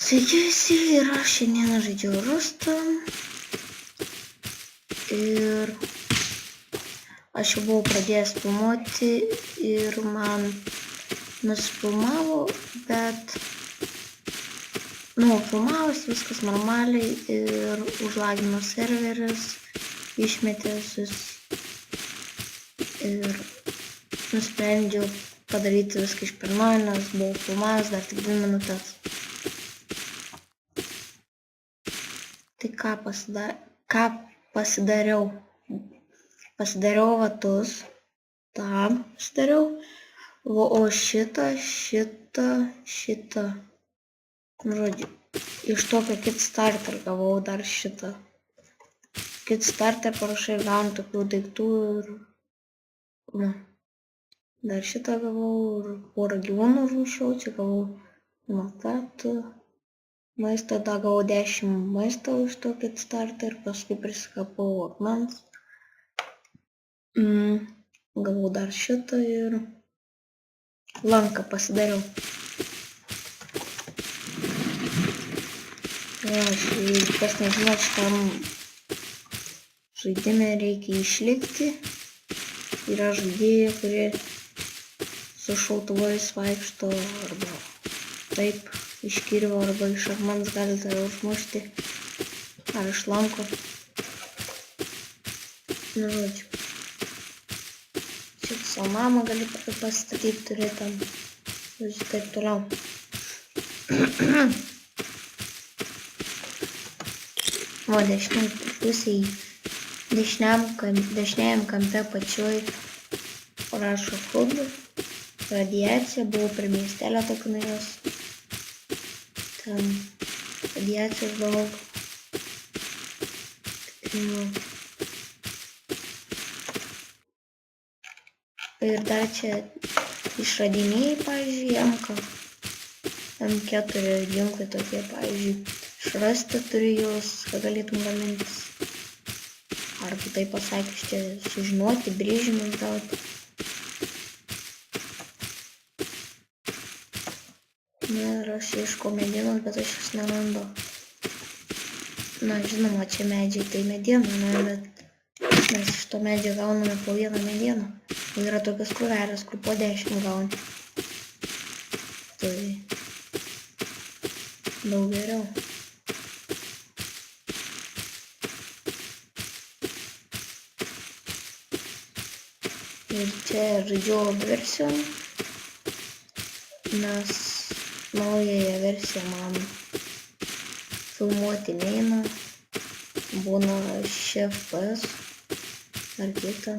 Sveiki visi, ir aš šiandien žaidžiu Rustą. Ir aš jau buvau pradėjęs filmuoti ir man nusifilmavo, bet filmavus viskas normaliai ir užlagino serveris, išmetė visus ir nusprendžiau padaryti viską iš pirmo, nes buvau filmavęs dar tik 2 minutės. Tai ką pasidariau? Pasidariau vatus, tą pasidariau, o šitą, žodžiu, iš tokio Kickstarter gavau dar šitą. Kickstarter parašai ir gaunu tokių daiktų ir, dar šitą gavau ir porą gyvūnų užmušau, čia gavau makatų. Maisto, dar gavau 10 maisto iš to Kickstarter, paskui prisikapau akmens. Gavau dar šitą ir lanką pasidariau. Jeigu kas nežino, šitam žaidime reikia išlikti. Yra žaidėjai, kurie su šautuvais vaikšto arba taip iš kirvio arba iš akmens gali tave užmušti ar iš lanko. Žodžiu. Šitą savo namą gali pasistatyti, turėti tam, žodžiu, taip toliau. O dešiniajam kampe pačioj rašo food, radiacija, buvau prie miestelio tokio nuėjęs. Ten radiacijos daug. Ir dar čia išradiniai, pavyzdžiui, M4 ginklai tokie, pavyzdžiui, išrasti turi juos, kad galėtum gamintis. Ar kitaip pasakius, čia sužinoti, brėžinius gauti. Ir aš ieškau medienos, bet aš jas nerandu. Žinoma, čia medžiai tai mediena, bet mes iš to medžio gauname po 1 medieną. Yra tokios krūvelės, kur po 10 gauni. Tai daug geriau. Ir čia žaidžiu versijom, nes naująją versiją man filmuoti neina, būna 6 FPS ar kitą.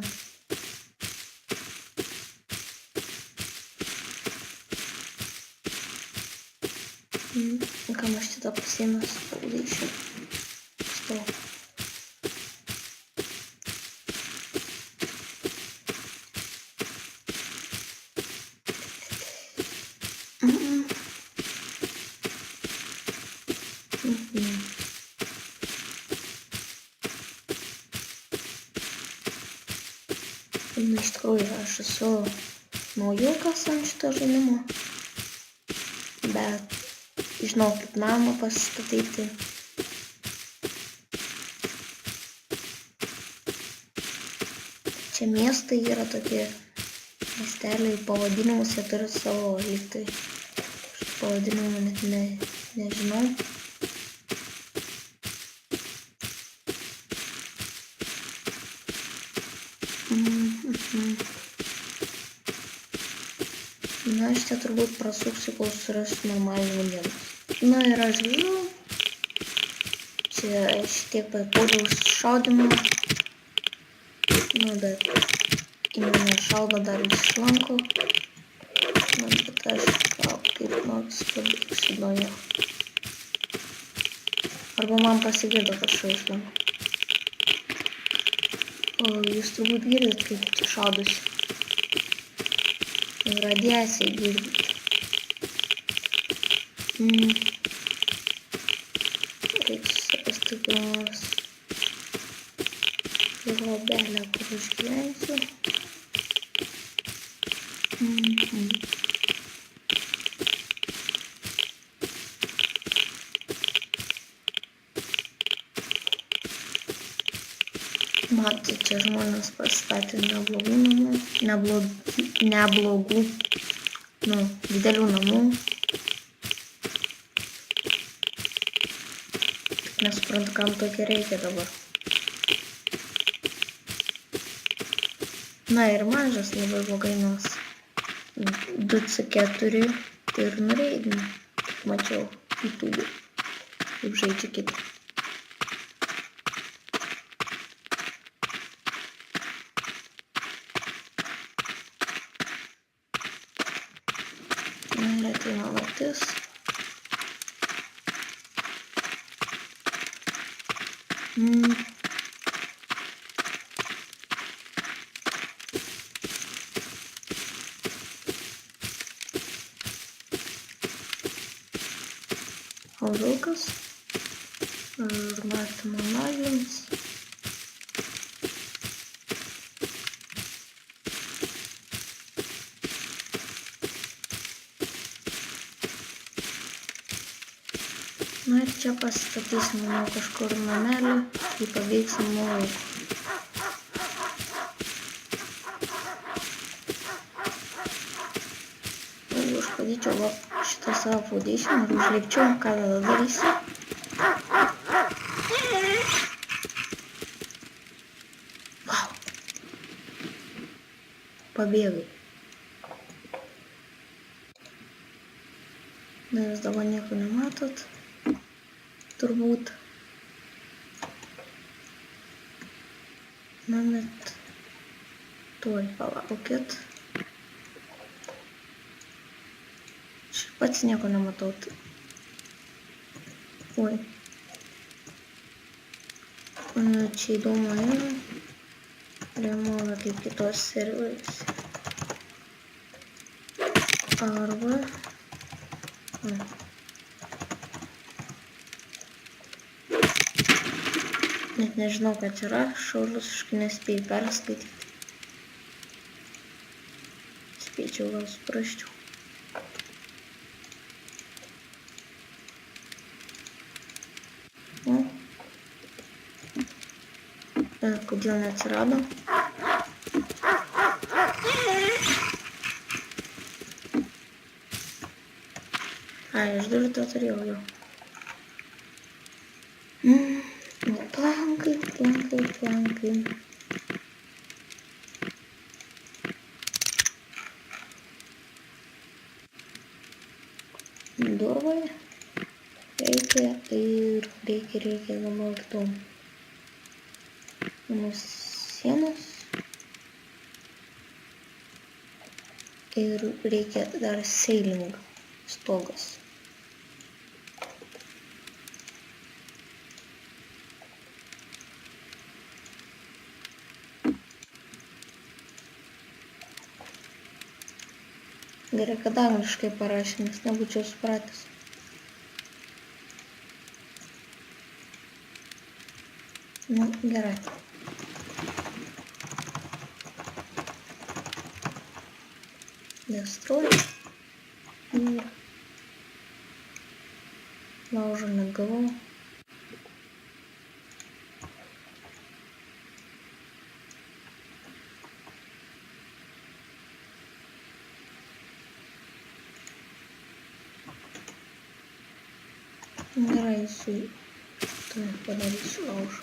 Kam aš šitą pasiėmęs, padarysiu. Stau. Iš tikrųjų, aš esu naujokas ant šito žaidimo, bet žinau, kaip namą pasistatyti. Čia miestai yra tokie miesteliai, pavadinimus jie turi savo lygtai. Šitą pavadinimą net nežinau. Aš čia turbūt prasuksiu, kol surasiu normalią medieną. Ir aš žinau, čia šitiek papūdų šaudymą, bet į mane šaudo dar iš lanko, bet aš gal kaip nors pabėgsiu nuo jo. Arba man pasigirdo kažko iš lanko. O jūs turbūt girdit, kaip čia šaudosi. Radiaciją girdit. Reiks surasti kur nors globelę, kur aš gyvensiu. Matai, čia žmonės pastatė neblogų namų, neblogų, didelių namų. Tik nesuprantu, kam tokio reikia dabar. Na ir mažas labai blogai, nes 2C4 ir nureidinį, kaip mačiau YouTube, kaip žaidžia kiti. Na ir ateina naktis. O vilkas ir matymo naglėms. Na ir čia pasistatysim kažkur namelį, jį paveiksim nuo lauko. Jeigu aš padėčiau šitą savo foundation ir užlipčiau, ką tada darysi? Vau! Pabėgai. Na, jūs dabar nieko nematot. Turbūt. Na, net tuoj palaukit. Aš pats nieko nematau. Oi. Čia įdomu yra. Remola kaip kitos serveris. Arba. Net nežinau, kad yra, šauliusiškai nespėjau perskaityti. Spėčiau, gal suprasčiau. Kodėl neatsirado? Aš dar tą turėjau jau. Plankai. Durvai reikia ir reikia dabar to. Sienos. Ir reikia dar seiling stogas. Gerai, kad angliškai parašė, nes nebūčiau supratęs. Nu, gerai. Destroy. Ir laužo negavau. Gerai, tuoj padarysiu laužą.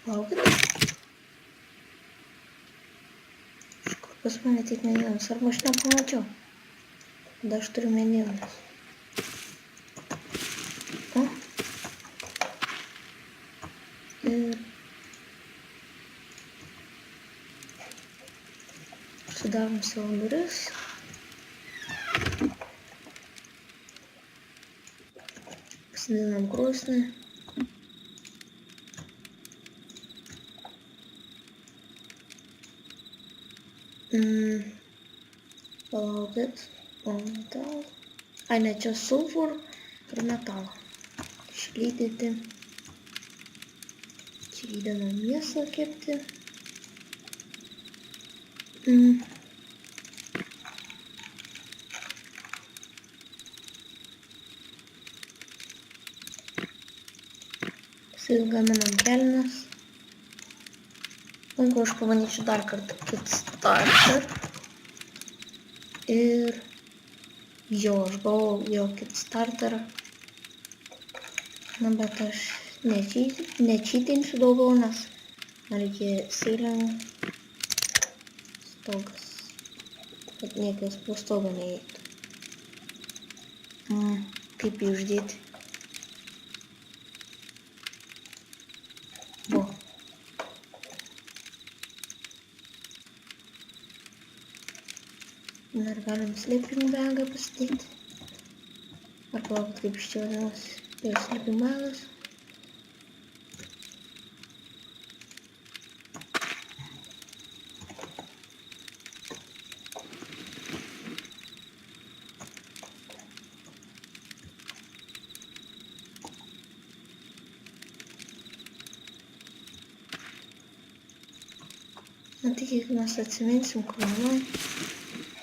Laukit. Kažkur pas mane tik medienos, arba aš nepamačiau. Tada aš turiu medienos. Ir sudarom savo duris. Pasidinam krosnį. Palaukit. O metalą. Ai, ne, čia sulfur ir metalą. Išlydyti. Čia įdedam mėsą kepti. gaminam kelnes. Jeigu aš pabandyčiau dar kartą Kickstarter. Ir jo, aš gavau jo Kickstarterą. Na, bet aš nečytinsiu daugiau, nes man reikia ceiling stogas, kad niekas po stogą neįeitų. Kaip jį uždėti? Buvo. Dar galim sleeping bagą pasidėti. Ar palaukit, kaip iš čia vadinasi. Ir sleeping bagas. Na tai kiek mes atsiminsim, kur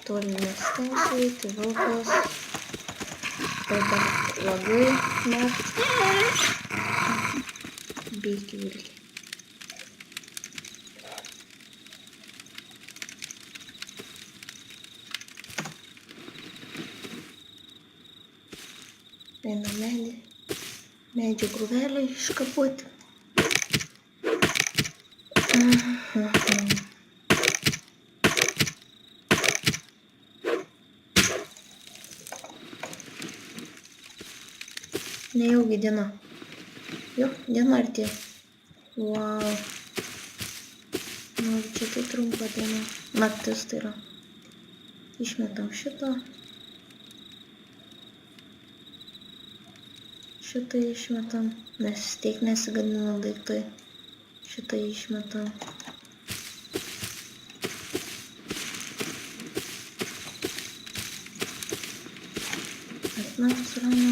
toli nestengsiu eiti, vilkas. Dabar labai naktį. Beiki vilki. Eina medžio grūvelį iškapuoti. Nejaugi diena. Jo, diena artėja. Wow. Nu, čia tai trumpa diena. Naktis tai yra. Išmetam šitą. Šitą išmetam. Nes tiek nesigadina daiktai. Šitą išmetam. Atnaks rana.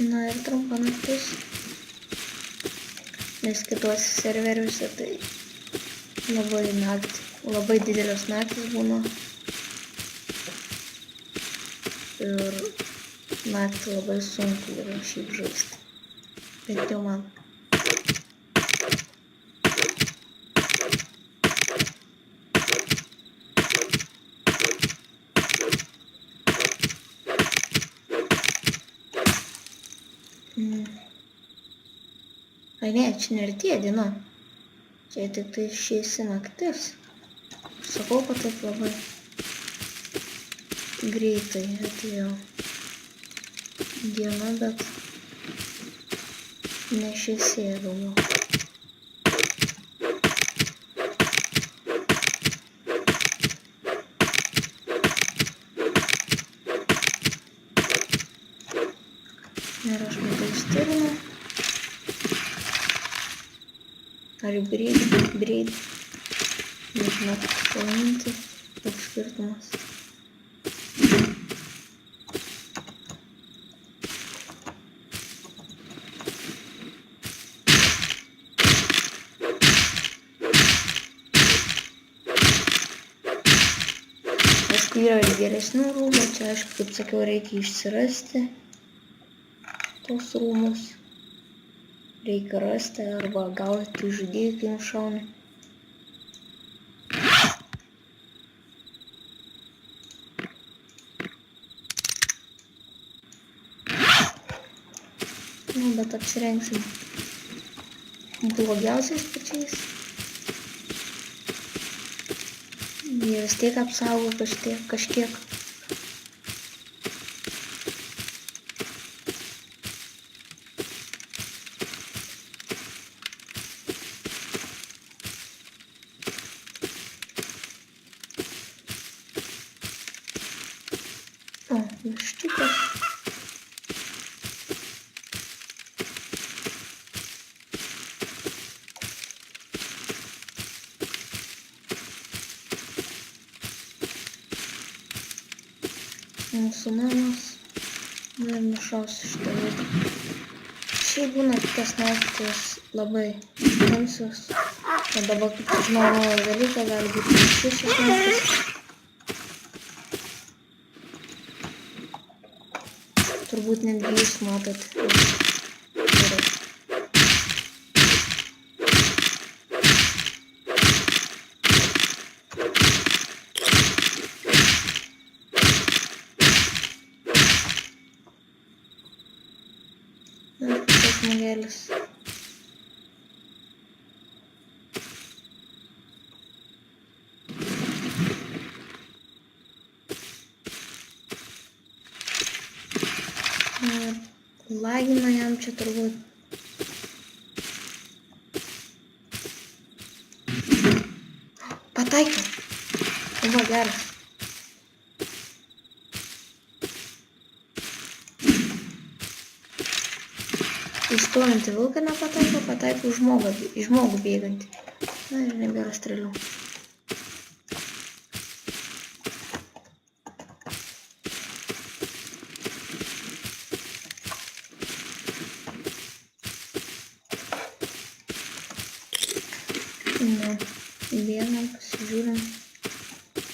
Na ir trumpa naktis, nes kituose serveriuose tai labai didelės naktis būna ir naktį labai sunku yra šiaip žaisti, bet jau man. Ai ne, čia neartėja diena. Čia tik tai šviesi naktis. Sakau, kad taip labai greitai atėjo diena, bet nešviesėja daugiau. Ir aš matau stirną. Ar breid. Nežinau, kaip pavadinti. Toks skirtumas. Aišku, yra ir geresnių rūmų. Čia, aišku, kaip sakiau, reikia išsirasti tos rūmus. Reikia rasti arba gauti žudėjų, kai nušauni. Nu, bet apsirengsim blogiausiais pačiais. Jie vis tiek apsaugo kažkiek. O, viščiukas. Mūsų namas. Ir nušausiu šitą vietą. Šiaip būna tas naktis labai tamsios. O dabar kaip žinau naują dalyką, gali būti šis išmestas. Turbūt netgi jūs matot. Gerai. Na, tas smagelis. Lagina jam čia turbūt. Pataikiau. Va, geras. Įstojantį vilką nepataiko, pataiko į žmogų bėgantį. Na ir nebėra strėlių. Na, bėgam, pasižiūrim,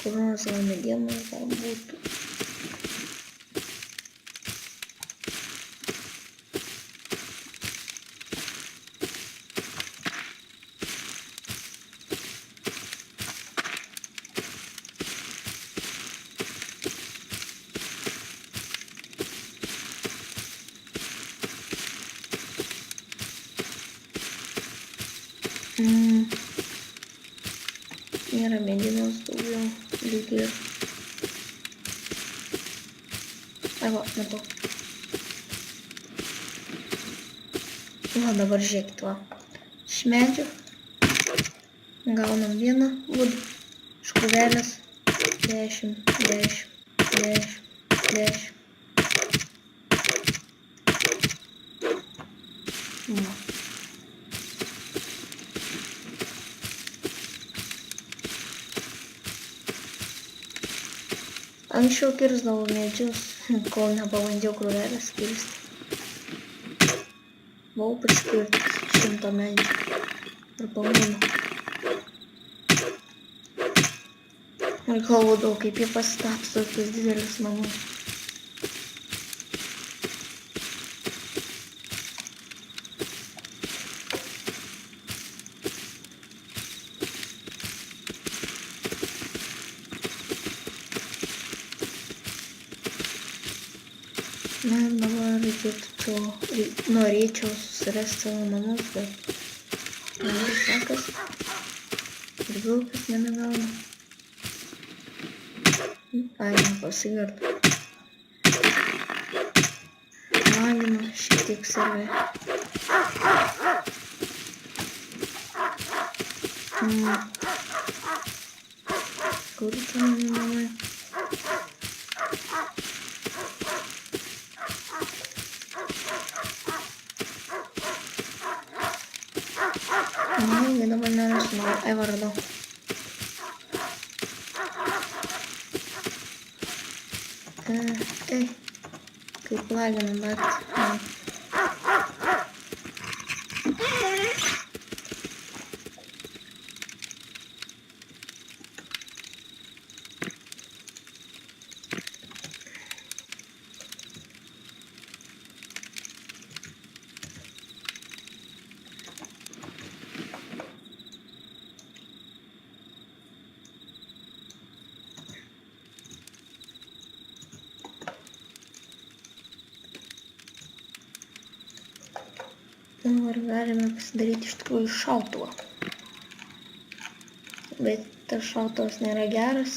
kur nors gal medienos gal būtų. Nėra medienos daugiau, lyg ir. Ai va, matau. Va, dabar žiūrėkit, va. Iš medžio gaunam vieną vudą, iš krūvelės 10, 10, 10, 10. Va. Anksčiau kirsdavau medžius, kol nepabandžiau krūvelės kirsti. Buvau priskirtas 100 medžių ir pamūnų. Ir galvodavau, kaip jie pastato tokius didelius namus. Na ir dabar norėčiau susirasti savo namus, bet man sekas ir vilkas mane gauna. Ai, nepasigardu. Lagina šiek tiek servė. Kur čia mano namai? Negi dabar nerasiu, ai vardau. Ei, kaip lagina naktį. Dabar galime pasidaryti iš tikrųjų šautuvą. Bet tas šautuvas nėra geras,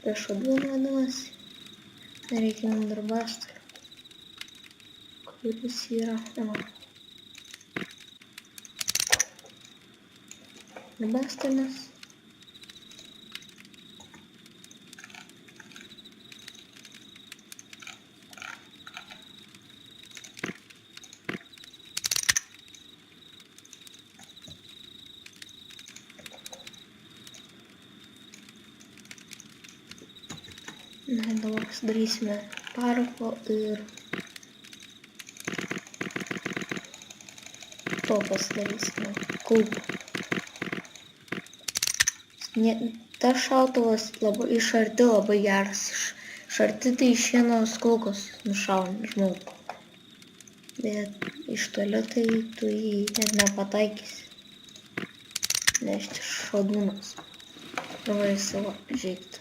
pešodvon vadinasi. Nereikia mums darbastalio, kuris yra. Darbastalis. Na, dabar pasidarysime parko ir to pasidarysime kulpą. Tas šautuvas iš arti labai geras. Iš arti tai iš vienos kulkos nušauni žmogų. Bet iš toli tai tu jį net nepataikysi. Nes čia šaudūnas. Arba į savo žeigtą.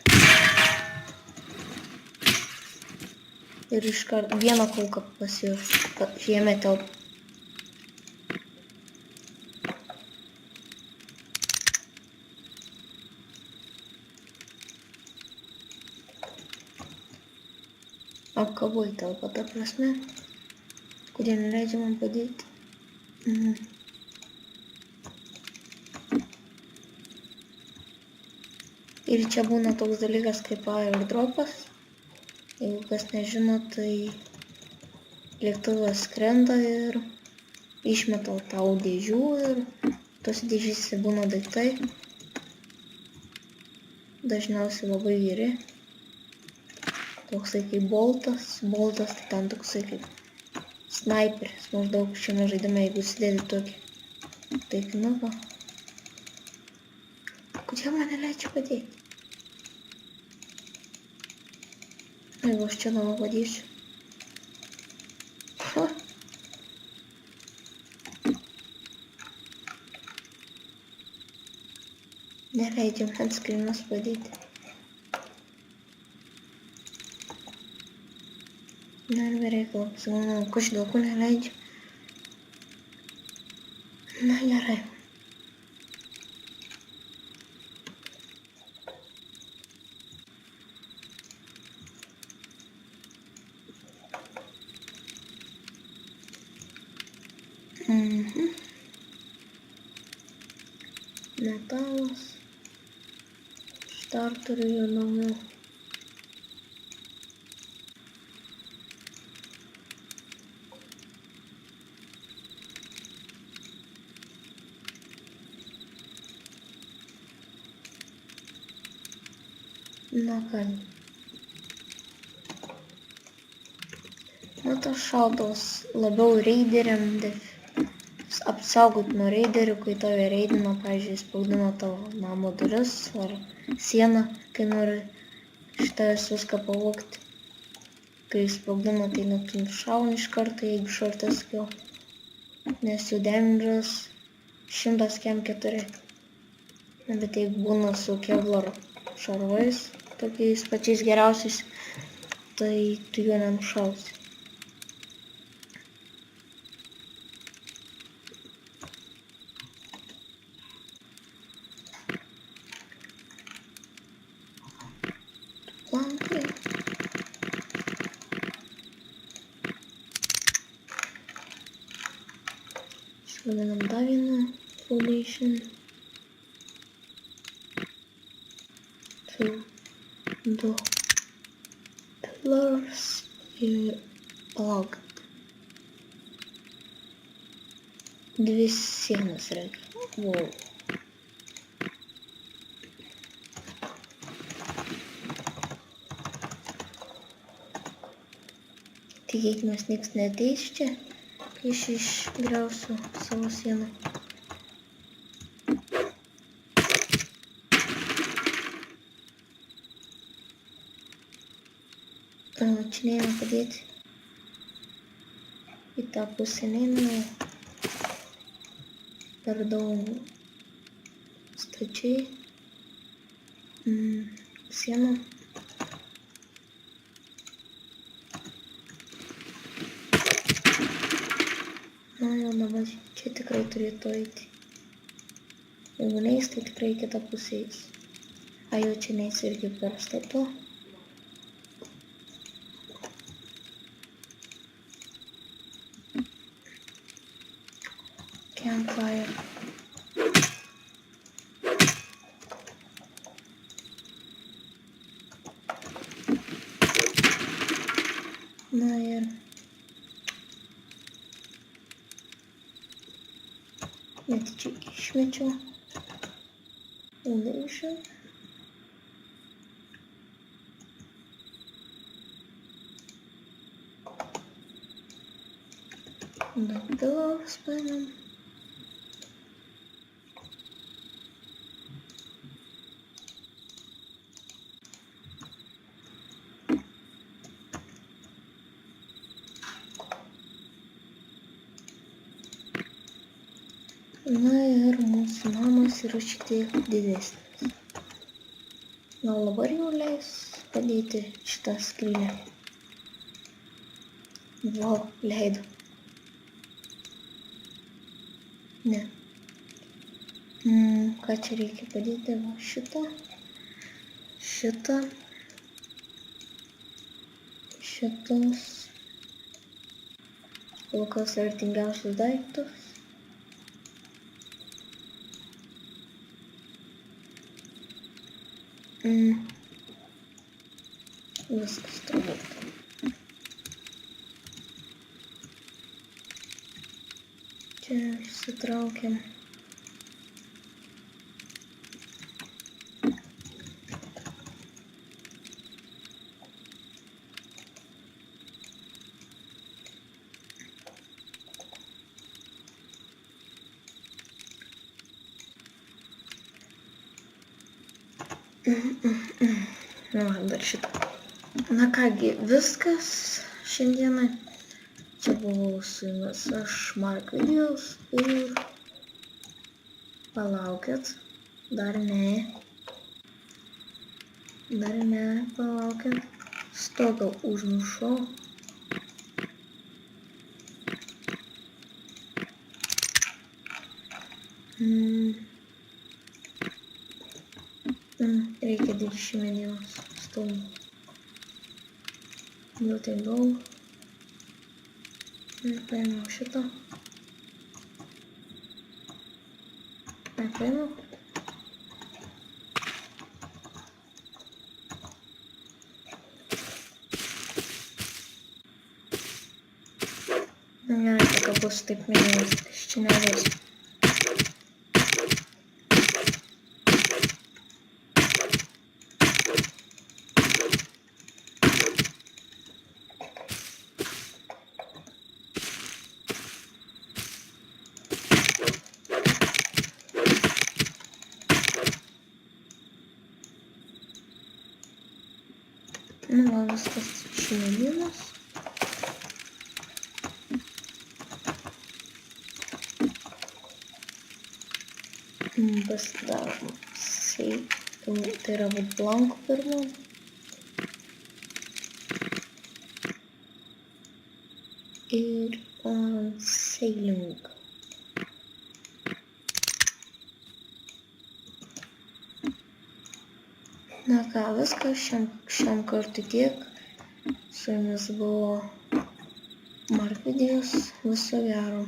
Ir iškart vieną kulką pasiėmė telpą. Apkaboj telpą, ta prasme, kurie neleidžia man padėti. Ir čia būna toks dalykas kaip airdropas. Jeigu kas nežino, tai lėktuvas skrenda ir išmeta tau dėžių ir tos dėžėse būna daiktai. Dažniausiai labai geri. Toksai kaip boltas. Boltas tai ten toksai kaip snaiperis. Maždaug šiame žaidime, jeigu įsidėti tokį taikinuką. Kodėl man neleidžia padėti? Jeigu aš čia tau padėsiu. Neleidžia man skrinas padėti. Na ir bereikalo pasigalvojau, kažkodėl ko neleidžia. Na gerai. Metalas. Starterių jau naujo. Na ką. Na tas šautuvas labiau reideriam apsaugot nuo reiderių, kai tave reidina, pavyzdžiui, spaudina tavo namo duris ar sieną, kai nori iš tavęs viską pavogti. Kai spaudina, tai net tu nušauni iš karto, jeigu šortas sakiau. Nes jų damage'as 100 kem 4. Bet jeigu būna su Kevlar šarvais, tokiais pačiais geriausiais, tai tu jų nenušausi. Plankai. Sugadinam dar vieną formation. 2 pillars ir palaukit. 2 sienas reikia. Wow. Tikėkimės nieks neateis čia, kai aš išgriausiu savo sieną. Čia neina padėti. Į tą pusę neina. Per daug stačiai. Siena. Na jau dabar čia tikrai turėtų eiti. Jeigu neis, tai tikrai kitą pusę eis. A jau čia neis irgi per statu. Campfire. Na ir netyčia išmečiau foundation. Pillars paimam. Na ir mūsų namas yra šiek tiek didesnis. Gal dabar jau leis padėti šitą skrynią. Vau, leido. Ne. Ką čia reikia padėti? Va, šitą. Šitas. Kol kas vertingiausius daiktus. Viskas turbūt. Čia išsitraukiam. Dar šitą. Na kągi, viskas šiandieną. Čia buvau su jumis aš, Mark Videos, ir palaukit, dar ne, palaukit, stogą užmušau. Reikia 20 medienos stogų. Jau tai daug. Ir paėmiau šitą. Paėmiau. Na gerai, tokia bus taip medienos, iš čia nežaisiu. Nu, va, viskas iš medienos. Pasidarom tai yra blankų pirmą. Ir sailing. Na ką, viskas šiam kartui tiek. Su jumis buvo Mark Videos. Viso gero.